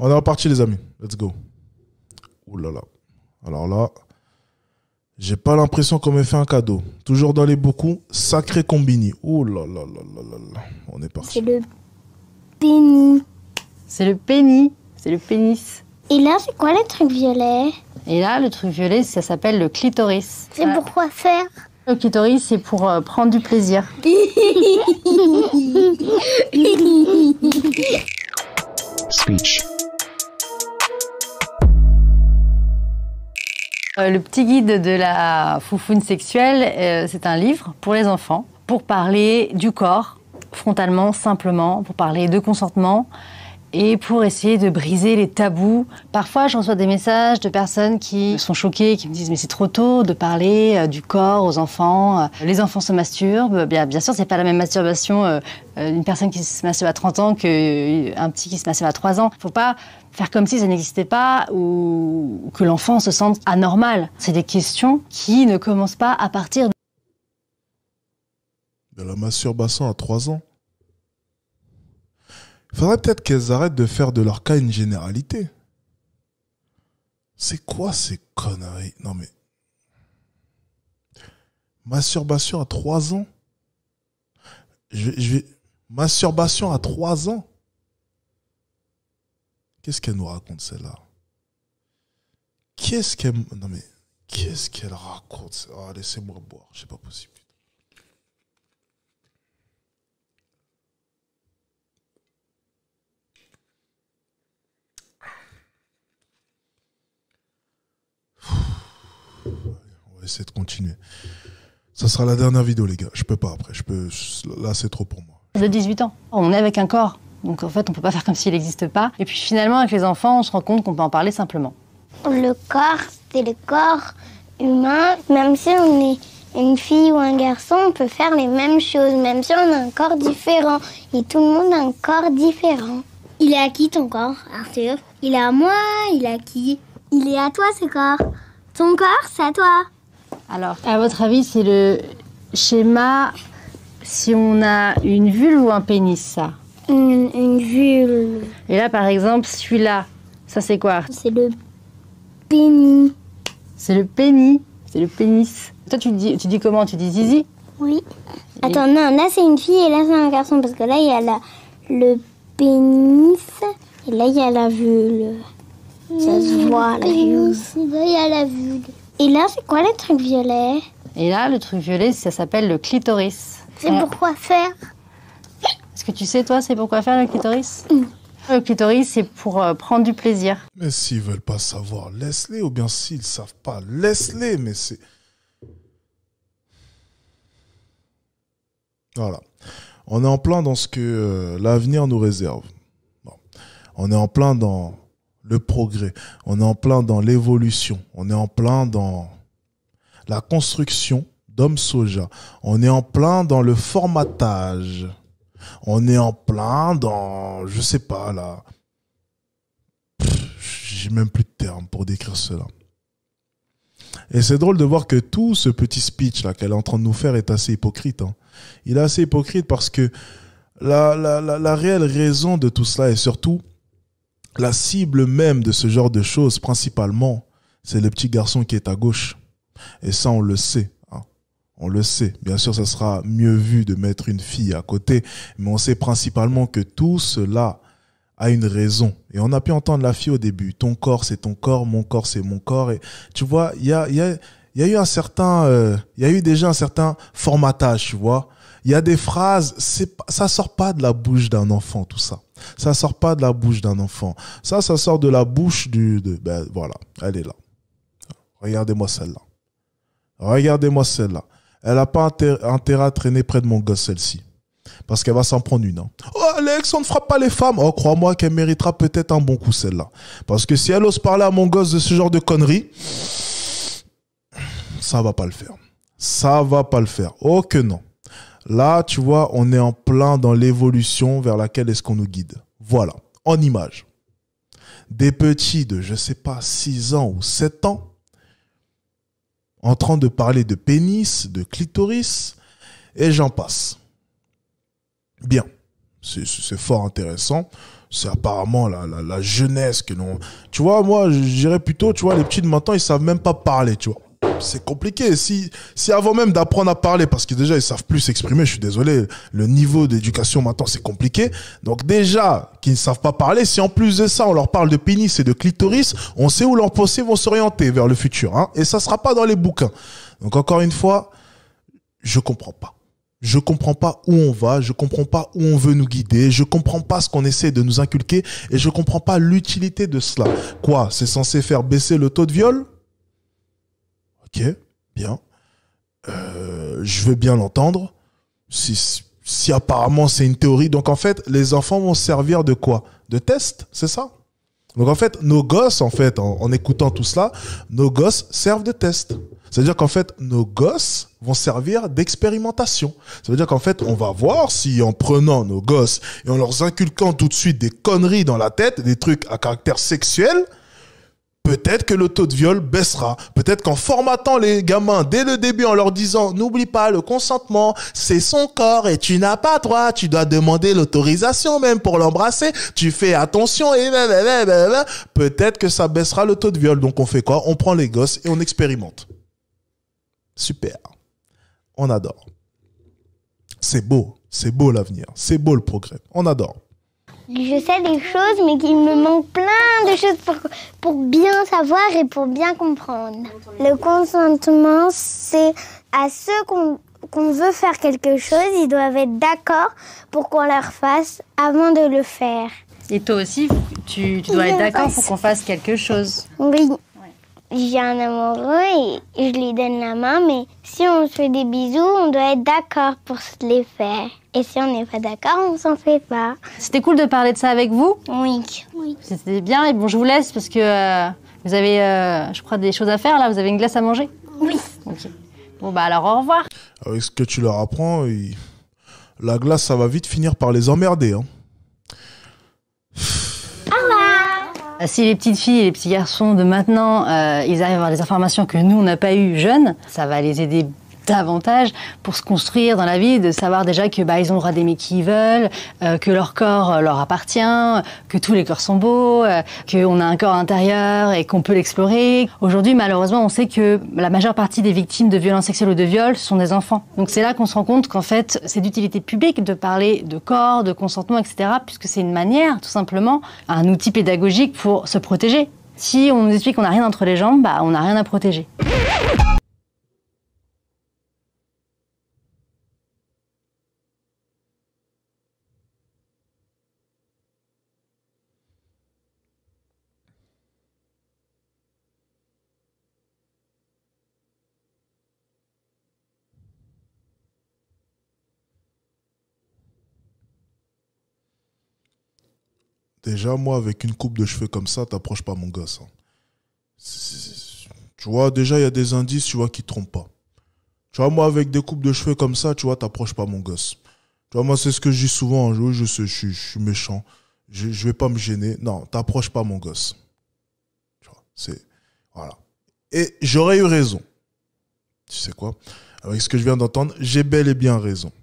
On est reparti, les amis. Let's go. Ouh là là. Alors là, j'ai pas l'impression qu'on me fait un cadeau. Toujours dans les beaucoup, sacré combini. Ouh là là là là là là. On est parti. C'est le pénis. C'est le pénis. C'est le pénis. Et là, c'est quoi les trucs violets? Et là, le truc violet, ça s'appelle le clitoris. C'est pour quoi faire? Le clitoris, c'est pour prendre du plaisir. Speech. Le petit guide de la foufoune sexuelle, c'est un livre pour les enfants, pour parler du corps, frontalement, simplement, pour parler de consentement et pour essayer de briser les tabous. Parfois, je reçois des messages de personnes qui sont choquées, qui me disent « mais c'est trop tôt de parler du corps aux enfants, les enfants se masturbent ». Bien sûr, c'est pas la même masturbation une personne qui se masturbe à 30 ans qu'un petit qui se masturbe à 3 ans. Faut pas faire comme si ça n'existait pas ou que l'enfant se sente anormal. C'est des questions qui ne commencent pas à partir de la masturbation à 3 ans. Il faudrait peut-être qu'elles arrêtent de faire de leur cas une généralité. C'est quoi ces conneries? Non mais... Masturbation à 3 ans? Masturbation à 3 ans? Qu'est-ce qu'elle nous raconte, celle-là? Qu'est-ce qu'elle raconte? Ah, laissez-moi boire, c'est pas possible. On va essayer de continuer. Ça sera la dernière vidéo, les gars. Je peux pas après. Là, c'est trop pour moi. de 18 ans. On est avec un corps. Donc en fait, on peut pas faire comme s'il n'existe pas. Et puis finalement, avec les enfants, on se rend compte qu'on peut en parler simplement. Le corps, c'est le corps humain. Même si on est une fille ou un garçon, on peut faire les mêmes choses, même si on a un corps différent. Et tout le monde a un corps différent. Il est à qui ton corps, Arthur? Il est à moi, il est à qui? Il est à toi, ce corps. Ton corps, c'est à toi. Alors, à votre avis, c'est le schéma si on a une vulve ou un pénis, ça? Une vulve. Et là, par exemple, celui-là, ça c'est quoi? C'est le pénis. C'est le pénis. C'est le pénis. Toi, tu dis comment? Tu dis zizi? Oui. Attends, non, là c'est une fille et là c'est un garçon, parce que là il y a le pénis et là il y a la vulve. Ça se voit, la vulve. Là il y a la vulve. Et là, c'est quoi les trucs violets? Et là, le truc violet, ça s'appelle le clitoris. C'est pour quoi faire? Est-ce que tu sais, toi, c'est pourquoi faire le clitoris? Le clitoris, c'est pour prendre du plaisir. Mais s'ils veulent pas savoir, laisse-les. Ou bien s'ils savent pas, laisse-les. Mais c'est... Voilà. On est en plein dans ce que l'avenir nous réserve. Bon. On est en plein dans le progrès. On est en plein dans l'évolution. On est en plein dans la construction d'hommes soja. On est en plein dans le formatage. On est en plein dans, je sais pas là. J'ai même plus de termes pour décrire cela. Et c'est drôle de voir que tout ce petit speech là qu'elle est en train de nous faire est assez hypocrite. Hein. Il est assez hypocrite parce que la réelle raison de tout cela et surtout la cible même de ce genre de choses, principalement, c'est le petit garçon qui est à gauche. Et ça, on le sait. Hein. On le sait. Bien sûr, ça sera mieux vu de mettre une fille à côté, mais on sait principalement que tout cela a une raison. Et on a pu entendre la fille au début. Ton corps, c'est ton corps, mon corps, c'est mon corps. Et tu vois, il y a eu un certain, il y a eu déjà un certain formatage, tu vois. Il y a des phrases, ça sort pas de la bouche d'un enfant, tout ça. Ça sort pas de la bouche d'un enfant. Ça sort de la bouche ben voilà, elle est là. Regardez-moi celle-là. Regardez-moi celle-là. Elle n'a pas intérêt à traîner près de mon gosse, celle-ci. Parce qu'elle va s'en prendre une. Hein. Oh, Alex, on ne frappe pas les femmes. Oh, crois-moi qu'elle méritera peut-être un bon coup, celle-là. Parce que si elle ose parler à mon gosse de ce genre de conneries, ça va pas le faire. Ça va pas le faire. Oh que non. Là, tu vois, on est en plein dans l'évolution vers laquelle est-ce qu'on nous guide. Voilà, en image. Des petits de, je sais pas, 6 ans ou 7 ans, en train de parler de pénis, de clitoris, et j'en passe. Bien, c'est fort intéressant. C'est apparemment la jeunesse que l'on... Tu vois, moi, je dirais plutôt, tu vois, les petits de maintenant, ils savent même pas parler, tu vois. C'est compliqué. Si avant même d'apprendre à parler, parce que déjà, ils savent plus s'exprimer, je suis désolé, le niveau d'éducation maintenant, c'est compliqué. Donc déjà, qu'ils ne savent pas parler, si en plus de ça, on leur parle de pénis et de clitoris, on sait où leurs pensées vont s'orienter vers le futur. Hein, et ça sera pas dans les bouquins. Donc encore une fois, je comprends pas. Je comprends pas où on va, je comprends pas où on veut nous guider, je comprends pas ce qu'on essaie de nous inculquer et je comprends pas l'utilité de cela. Quoi, c'est censé faire baisser le taux de viol? Ok, bien. Je veux bien l'entendre. Si apparemment c'est une théorie, donc en fait, les enfants vont servir de quoi? De test, c'est ça? Donc en fait, nos gosses, en fait, en écoutant tout cela, nos gosses servent de test. C'est-à-dire qu'en fait, nos gosses vont servir d'expérimentation. Ça veut dire qu'en fait, on va voir si en prenant nos gosses et en leur inculquant tout de suite des conneries dans la tête, des trucs à caractère sexuel, peut-être que le taux de viol baissera. Peut-être qu'en formatant les gamins dès le début en leur disant « N'oublie pas, le consentement, c'est son corps et tu n'as pas droit. Tu dois demander l'autorisation même pour l'embrasser. Tu fais attention et blablabla. » Peut-être que ça baissera le taux de viol. Donc on fait quoi? On prend les gosses et on expérimente. Super. On adore. C'est beau l'avenir. C'est beau le progrès. On adore. Je sais des choses, mais qu'il me manque plein de choses pour bien savoir et pour bien comprendre. Le consentement, c'est à ceux qu'on veut faire quelque chose, ils doivent être d'accord pour qu'on leur fasse avant de le faire. Et toi aussi, tu dois être d'accord pour qu'on fasse quelque chose. Oui. J'ai un amoureux et je lui donne la main, mais si on se fait des bisous, on doit être d'accord pour se les faire. Et si on n'est pas d'accord, on s'en fait pas. C'était cool de parler de ça avec vous. Oui. C'était bien. Et bon, je vous laisse parce que vous avez, je crois, des choses à faire là. Vous avez une glace à manger? Oui. Ok. Bon, bah alors au revoir. Avec ce que tu leur apprends, la glace, ça va vite finir par les emmerder. Hein. Si les petites filles et les petits garçons de maintenant, ils arrivent à avoir des informations que nous, on n'a pas eues jeunes, ça va les aider davantage pour se construire dans la vie, de savoir déjà que ils ont le droit d'aimer qui ils veulent, que leur corps leur appartient, que tous les corps sont beaux, qu'on a un corps intérieur et qu'on peut l'explorer. Aujourd'hui, malheureusement, on sait que la majeure partie des victimes de violences sexuelles ou de viols sont des enfants. Donc c'est là qu'on se rend compte qu'en fait, c'est d'utilité publique de parler de corps, de consentement, etc., puisque c'est une manière, tout simplement, un outil pédagogique pour se protéger. Si on nous explique qu'on n'a rien entre les jambes, on n'a rien à protéger. Déjà, moi, avec une coupe de cheveux comme ça, t'approches pas mon gosse. Hein. Tu vois, déjà, il y a des indices, tu vois, qui trompent pas. Tu vois, moi, avec des coupes de cheveux comme ça, tu vois, t'approches pas mon gosse. Tu vois, moi, c'est ce que je dis souvent. Hein. Je sais, je suis méchant. Je vais pas me gêner. Non, t'approches pas mon gosse. Tu vois, c'est... Voilà. Et j'aurais eu raison. Tu sais quoi? Avec ce que je viens d'entendre, j'ai bel et bien raison.